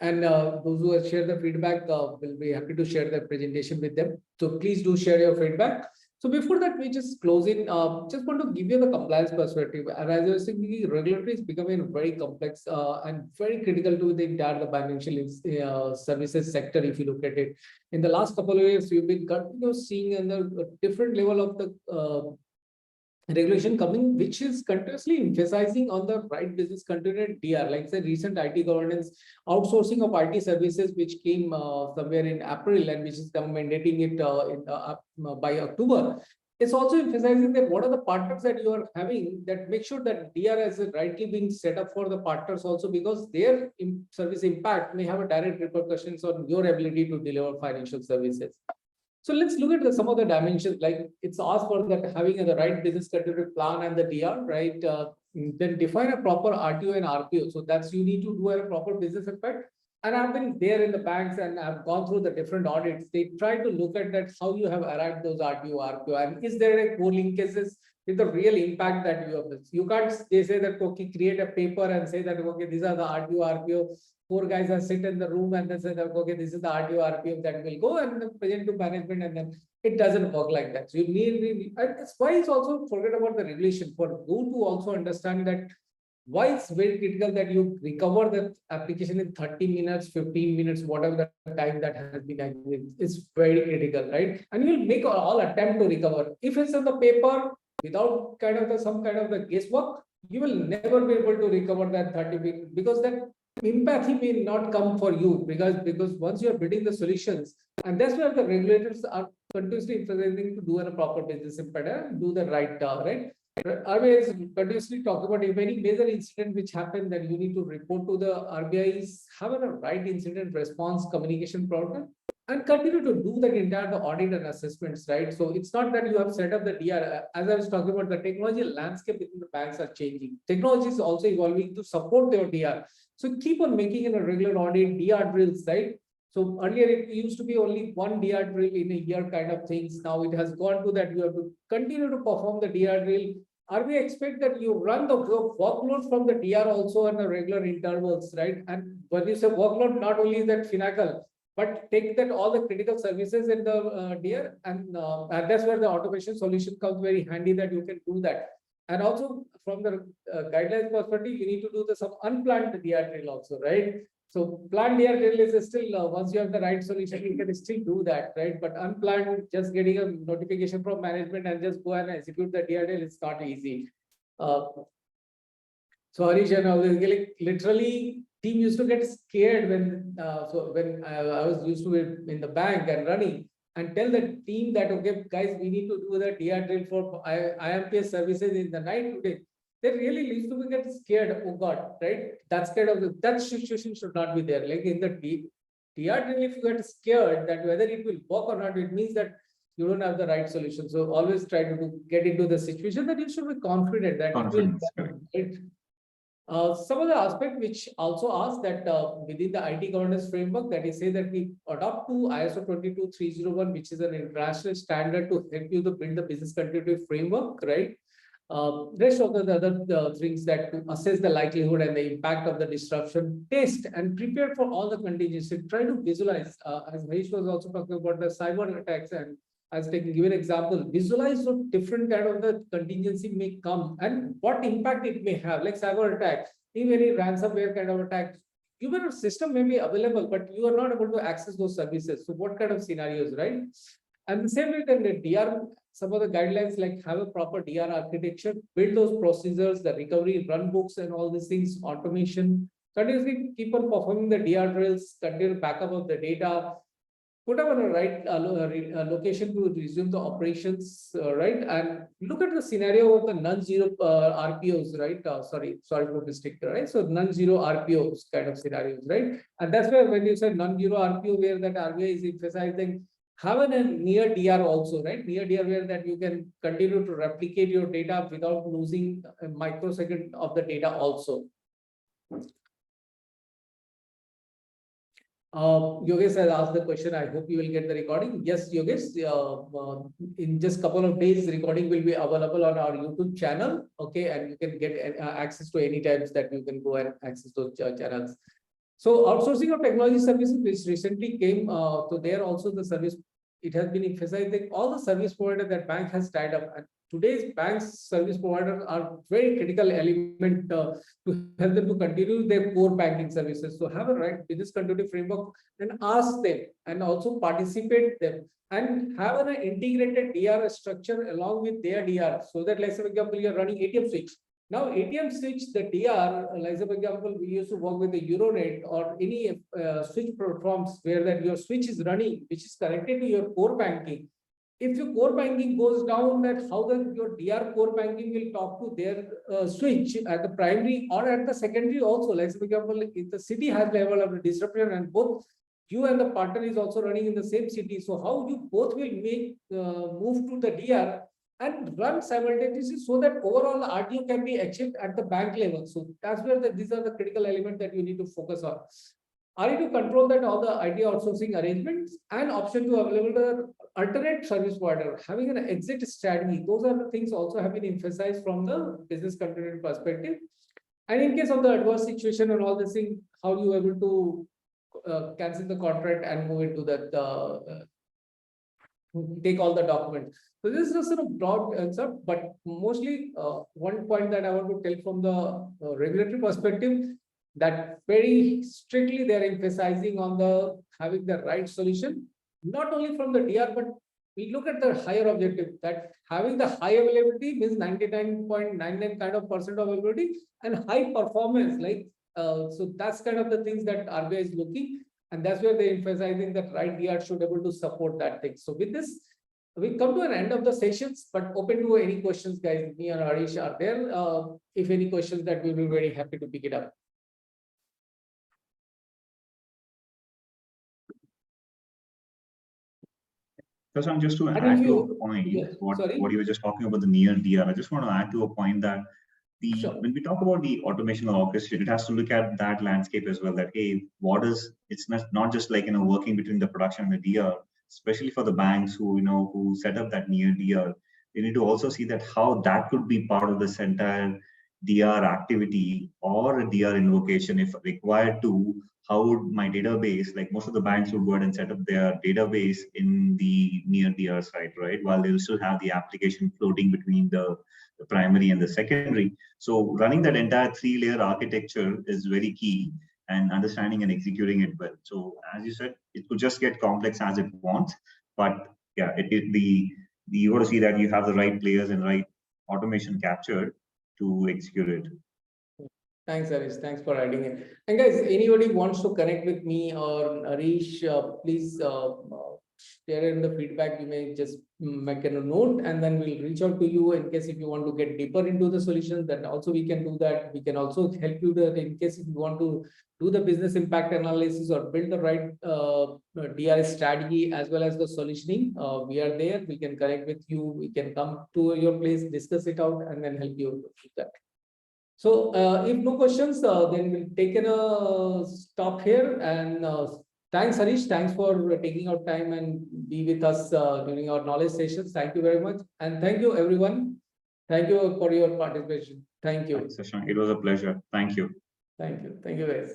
And those who have shared the feedback will be happy to share the presentation with them. So, please do share your feedback. So before that, we just close in. Just want to give you the compliance perspective. And as I was saying, the regulatory is becoming very complex and very critical to the entire financial services sector. If you look at it, in the last couple of years, we've been seeing a different level of the regulation coming, which is continuously emphasizing on the right business continued DR, like the recent IT governance outsourcing of IT services, which came somewhere in April and which is mandating it by October. It's also emphasizing that what are the partners that you are having that make sure that DR is rightly being set up for the partners also, because their service impact may have a direct repercussions on your ability to deliver financial services. So let's look at some of the dimensions, like it's asked for that having the right business continuity plan and the DR, right? Then define a proper RTO and RPO. So that's you need to do a proper business impact. And I've been there in the banks and I've gone through the different audits. They try to look at that, how you have arrived those RTO, RPO, and is there a co-linkages with the real impact that you have. You can't, they say that, okay, create a paper and say that, okay, these are the RTO, RPO. Four guys are sit in the room and then say that, okay, this is the RTO, RPO that will go and then present to management, and then it doesn't work like that. So you need, and that's why it's also forget about the regulation for you to also understand that why it's very critical that you recover the application in 30 minutes, 15 minutes, whatever the time that has been agreed. It's very critical, right? And you'll make all attempt to recover. If it's on the paper without kind of some kind of the guesswork, you will never be able to recover that 30 minutes, because that empathy may not come for you, because once you are building the solutions, and that's where the regulators are continuously emphasizing to do a proper business impact and do the right right. RBI is continuously talking about if any major incident which happened, that you need to report to the RBI, is have a right incident response communication program and continue to do that entire the audit and assessments, right? So it's not that you have set up the DR. As I was talking about, the technology landscape within the banks are changing. Technology is also evolving to support your DR. So keep on making it a regular audit, DR drills, right? So earlier it used to be only one DR drill in a year kind of things. Now it has gone to that you have to continue to perform the DR drill. RBI expect that you run the workload from the DR also on the regular intervals, right? And when you say workload, not only is that Finacle, but take that all the critical services in the DR, and that's where the automation solution comes very handy, that you can do that. And also from the guidelines perspective, you need to do some unplanned DR drill also, right? So planned DR drill is still, once you have the right solution, you can still do that, right? But unplanned, just getting a notification from management and just go and execute the DR drill is not easy. So Harish, literally team used to get scared when, when I was used to be in the bank and running, and tell the team that, okay, guys, we need to do the DR drill for IMPS services in the night today. They really used to get scared. Oh God, right? That's kind of that situation should not be there. Like in the DR drill, if you get scared that whether it will work or not, it means that you don't have the right solution. So always try to get into the situation that you should be confident that it will work, right? Some of the aspects which also ask that within the IT governance framework, that is say that we adopt to ISO 22301, which is an international standard to help you to build the business continuity framework, right? Rest of the other things that to assess the likelihood and the impact of the disruption, test and prepare for all the contingencies. Try to visualize, as Harish was also talking about the cyber attacks, and as taking give an example, visualize what different kind of the contingency may come and what impact it may have, like cyber attacks, if any ransomware kind of attack. Your system may be available, but you are not able to access those services. So what kind of scenarios, right? And the same way then the DR, some of the guidelines like have a proper DR architecture, build those procedures, the recovery run books and all these things, automation, continuously keep on performing the DR drills, continue backup of the data, put up on a right location to resume the operations, right? And look at the scenario of the non-zero RPOs, right? Sorry for mistake, right? So non-zero RPOs kind of scenarios, right? And that's where when you said non-zero RPO, where that RBI is emphasizing having a near DR also, right? Near DR where that you can continue to replicate your data without losing a microsecond of the data also. Yogesh has asked the question. I hope you will get the recording. Yes, Yogesh, in just couple of days, recording will be available on our YouTube channel. Okay, and you can get access to any times that you can go and access those channels. So outsourcing of technology services, which recently came, so there also the service, it has been emphasized that all the service providers that bank has tied up. And today's banks service providers are very critical element to help them to continue their core banking services. So have a right business continuity framework and ask them and also participate them and have an integrated DR structure along with their DR. So that, let's say, for example, you're running ATM switch. Now, ATM switch, the DR, like for example, we used to work with the Euronet or any switch platforms where that your switch is running, which is connected to your core banking. If your core banking goes down, that how your DR core banking will talk to their switch at the primary or at the secondary also. Like for example, if the city has level of disruption and both you and the partner is also running in the same city. So how you both will make move to the DR and run simultaneously so that overall RTO can be achieved at the bank level. So that's where these are the critical elements that you need to focus on. Are you to control that all the IT outsourcing arrangements and option to available the alternate service provider, having an exit strategy. Those are the things also have been emphasized from the business continuity perspective. And in case of the adverse situation and all this thing, how you able to cancel the contract and move into that take all the documents. So this is a sort of broad answer, but mostly one point that I want to tell from the regulatory perspective, that very strictly they're emphasizing on the having the right solution, not only from the DR, but we look at the higher objective that having the high availability means 99.99 kind of percent of availability and high performance. Like so that's kind of the things that RBI is looking. And that's where they're emphasizing that right DR should be able to support that thing. So with this, we come to an end of the sessions, but open to any questions, guys. Me and Harish are there. If any questions, that we'll be very happy to pick it up. Prashant, just to add to a point, yeah, what you were just talking about the near DR, I just want to add to a point that when we talk about the automation or orchestration, it has to look at that landscape as well. That hey, it's not just like working between the production and the DR, especially for the banks who set up that near DR. They need to also see that how that could be part of this entire DR activity or a DR invocation if required to. How would my database, like most of the banks would go ahead and set up their database in the near DR side, right? While they'll still have the application floating between the primary and the secondary. So running that entire 3-layer architecture is very key, and understanding and executing it well. So as you said, it could just get complex as it wants, but yeah, you got to see that you have the right players and right automation captured to execute it. Thanks, Harish. Thanks for adding it. And guys, anybody wants to connect with me or Harish, please share in the feedback. You may just make a note and then we'll reach out to you in case if you want to get deeper into the solutions, then also we can do that. We can also help you in case if you want to do the business impact analysis or build the right DRS strategy as well as the solutioning. We are there. We can connect with you. We can come to your place, discuss it out, and then help you with that. So if no questions, then we'll take a stop here. And thanks, Harish. Thanks for taking out time and be with us during our knowledge sessions. Thank you very much. And thank you, everyone. Thank you for your participation. Thank you. Thanks, Shashank. It was a pleasure. Thank you. Thank you. Thank you, guys.